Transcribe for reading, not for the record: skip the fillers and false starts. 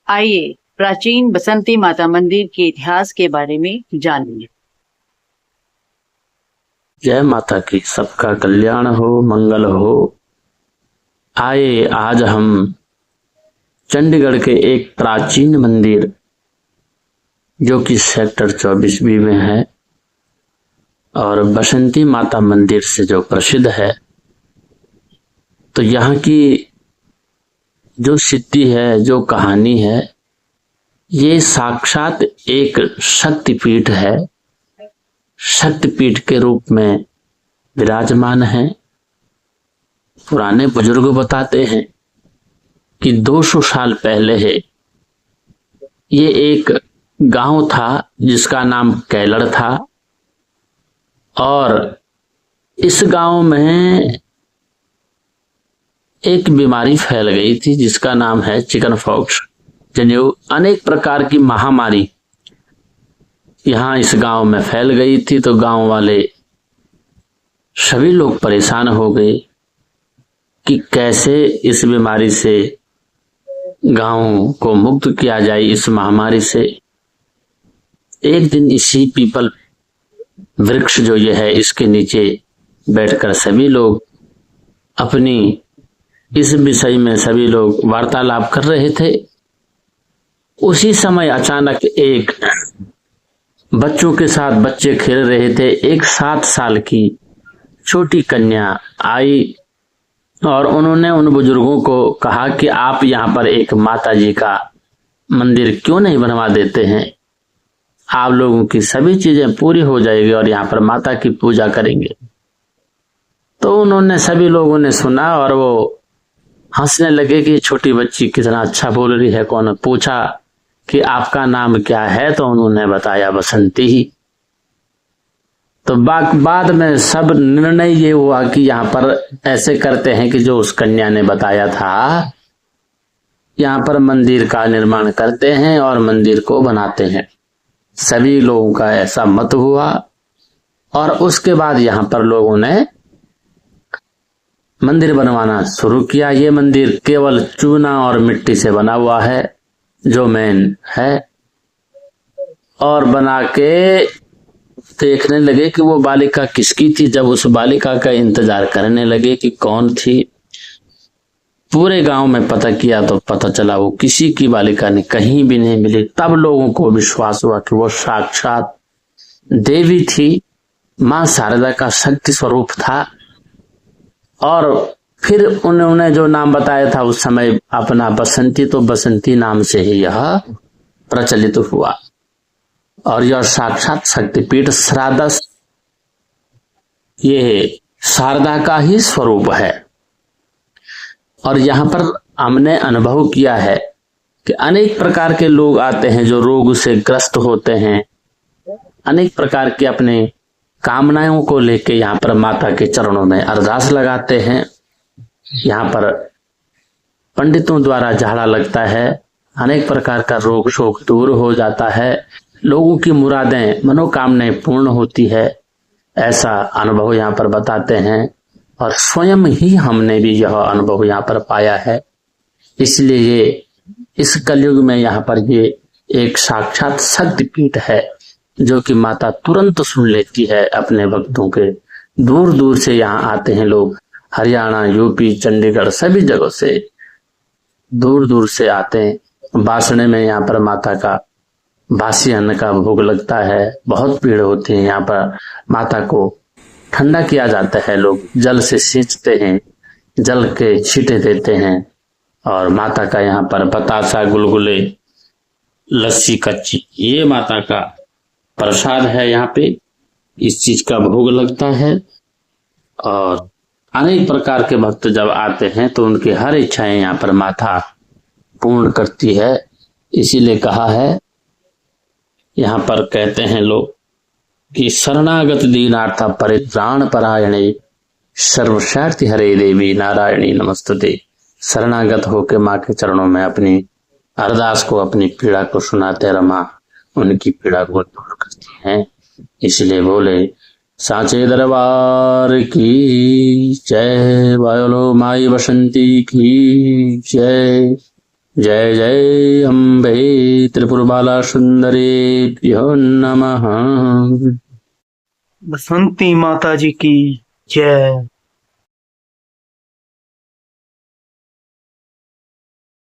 आइए प्राचीन बसंती माता मंदिर के इतिहास के बारे में जानिए। जय माता की, सबका कल्याण हो, मंगल हो। आए आज हम चंडीगढ़ के एक प्राचीन मंदिर जो कि सेक्टर 24B में है और बसंती माता मंदिर से जो प्रसिद्ध है, तो यहाँ की जो सिद्धि है, जो कहानी है, ये साक्षात एक शक्तिपीठ है। शक्तिपीठ के रूप में विराजमान है। पुराने बुजुर्ग बताते हैं कि 200 साल पहले है ये एक गांव था जिसका नाम कैलड़ था और इस गांव में एक बीमारी फैल गई थी जिसका नाम है चिकन पॉक्स। जनेऊ अनेक प्रकार की महामारी यहाँ इस गांव में फैल गई थी, तो गांव वाले सभी लोग परेशान हो गए कि कैसे इस बीमारी से गांव को मुक्त किया जाए इस महामारी से। एक दिन इसी पीपल वृक्ष जो ये है इसके नीचे बैठकर सभी लोग अपनी इस विषय में सभी लोग वार्तालाप कर रहे थे। उसी समय अचानक एक बच्चों के साथ बच्चे खेल रहे थे, एक 7 साल की छोटी कन्या आई और उन्होंने उन बुजुर्गों को कहा कि आप यहाँ पर एक माता जी का मंदिर क्यों नहीं बनवा देते हैं, आप लोगों की सभी चीजें पूरी हो जाएगी और यहाँ पर माता की पूजा करेंगे। तो उन्होंने सभी लोगों ने सुना और वो हंसने लगे कि छोटी बच्ची कितना अच्छा बोल रही है। कौन पूछा कि आपका नाम क्या है, तो उन्होंने बताया बसंती ही। तो बाद में सब निर्णय ये हुआ कि यहाँ पर ऐसे करते हैं कि जो उस कन्या ने बताया था, यहाँ पर मंदिर का निर्माण करते हैं और मंदिर को बनाते हैं। सभी लोगों का ऐसा मत हुआ और उसके बाद यहाँ पर लोगों ने मंदिर बनवाना शुरू किया। ये मंदिर केवल चूना और मिट्टी से बना हुआ है जो मेन है, और बना के देखने लगे कि वो बालिका किसकी थी। जब उस बालिका का इंतजार करने लगे कि कौन थी, पूरे गांव में पता किया तो पता चला वो किसी की बालिका ने कहीं भी नहीं मिली। तब लोगों को विश्वास हुआ कि वो साक्षात देवी थी, मां शारदा का शक्ति स्वरूप था। और फिर उन्होंने जो नाम बताया था उस समय अपना बसंती, तो बसंती नाम से ही यह प्रचलित हुआ और यह साक्षात शक्तिपीठ श्रादस ये शारदा का ही स्वरूप है। और यहाँ पर हमने अनुभव किया है कि अनेक प्रकार के लोग आते हैं जो रोग से ग्रस्त होते हैं, अनेक प्रकार के अपने कामनाओं को लेके यहाँ पर माता के चरणों में अरदास लगाते हैं। यहाँ पर पंडितों द्वारा झाड़ा लगता है, अनेक प्रकार का रोग शोक दूर हो जाता है, लोगों की मुरादें मनोकामनाएं पूर्ण होती है, ऐसा अनुभव यहाँ पर बताते हैं। और स्वयं ही हमने भी यह अनुभव यहाँ पर पाया है। इसलिए ये इस कलयुग में यहाँ पर ये एक साक्षात शक्तिपीठ है जो कि माता तुरंत सुन लेती है अपने भक्तों के। दूर दूर से यहाँ आते हैं लोग, हरियाणा, यूपी, चंडीगढ़ सभी जगहों से दूर दूर से आते हैं। बासणे में यहाँ पर माता का बासी अन्न का भोग लगता है, बहुत भीड़ होती है। यहाँ पर माता को ठंडा किया जाता है, लोग जल से सींचते हैं, जल के छींटे देते हैं और माता का यहाँ पर बतासा, गुलगुले, लस्सी कच्ची, ये माता का प्रसाद है। यहाँ पे इस चीज का भोग लगता है और अनेक प्रकार के भक्त जब आते हैं तो उनकी हर इच्छाएं यहाँ पर माता पूर्ण करती है। इसीलिए कहा है, यहाँ पर कहते हैं लोग कि शरणागत दीनार्थ परित्राण परायणे सर्वशक्ति हरे देवी नारायणी नमस्तुते। शरणागत होकर माँ के चरणों में अपनी अरदास को, अपनी पीड़ा को सुनाते रमा उनकी पीड़ा को दूर करती हैं। इसलिए बोले सांचे दरबार की जय, बोलो माई बसंती की जय। जय जय अम्बे त्रिपुरबाला सुंदरेभ्यो नमः। बसंती माता जी की जय।